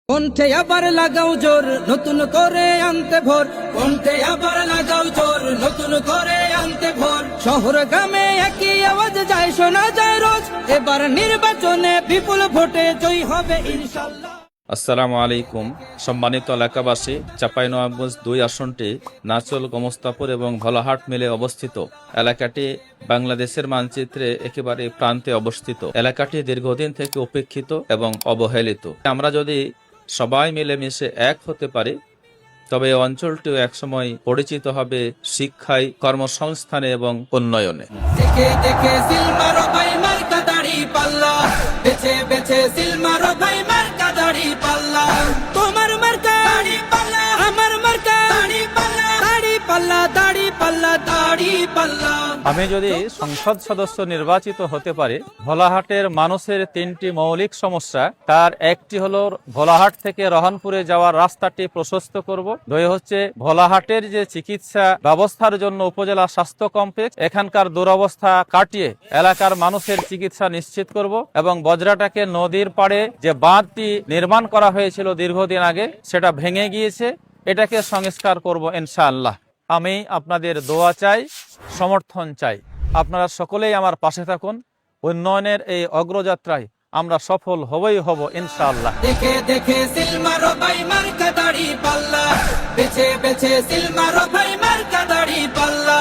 কণ্ঠে আবার লাগাও জোর নতুন করে আনতে ভোর, কণ্ঠে আবার লাগাও জোর নতুন করে আনতে ভোর। শহর গ্রামে একই আওয়াজ যায়, শোনা যায় রোজ, এবার নির্বাচনে বিপুল ভোটে জয় হবে ইনশাআল্লাহ। আসসালামু আলাইকুম। সম্মানিত এলাকাবাসী, চাঁপাইনবাবগঞ্জ ২ আসনটি নাচল, গোমস্তাপুর এবং ভোলাহাট মিলে অবস্থিত। এলাকাটি বাংলাদেশের মানচিত্রে একেবারে প্রান্তে অবস্থিত। এলাকাটি দীর্ঘদিন থেকে উপেক্ষিত এবং অবহেলিত। আমরা যদি সবাই মিলেমিশে এক হতে পারি, তবে এই অঞ্চলটিও একসময় পরিচিত হবে শিক্ষায়, কর্মসংস্থানে এবং উন্নয়নে। দেখে দেখে সিল মারো ভাই মার্কা দাড়ি পাল্লা, বেছে বেছে সিল মারো ভাই মার্কা দাড়ি পাল্লা। তোমার মার্কা দাড়ি পাল্লা, আমার মার্কা দাড়ি পাল্লা, দাড়ি পাল্লা, দাড়ি পাল্লা, দাড়ি পাল্লা। আমি যদি সংসদ সদস্য নির্বাচিত হতে পারি, ভোলাহাটের মানুষের ৩টি মৌলিক সমস্যা, তার একটি হলো ভোলাহাট থেকে রহনপুরে যাওয়ার রাস্তাটি প্রশস্ত করব। ২ হচ্ছে ভোলাহাটের যে চিকিৎসা ব্যবস্থার জন্য উপজেলা স্বাস্থ্য কমপ্লেক্স, এখানকার দুরবস্থা কাটিয়ে এলাকার মানুষের চিকিৎসা নিশ্চিত করব। এবং বজরাটাকে নদীর পাড়ে যে বাঁধটি নির্মাণ করা হয়েছিল দীর্ঘদিন আগে, সেটা ভেঙে গিয়েছে, এটাকে সংস্কার করব ইনশাআল্লাহ। আমি আপনাদের দোয়া চাই, সমর্থন চাই। আপনারা সকলেই আমার পাশে থাকুন। উন্নয়নের এই অগ্রযাত্রায় আমরা সফল হবই হব ইনশাআল্লাহ। দেখে দেখে সিল মারো ভাই মার্কা দাড়ি পাল্লা, বেছে বেছে সিল মারো ভাই মার্কা দাড়ি পাল্লা।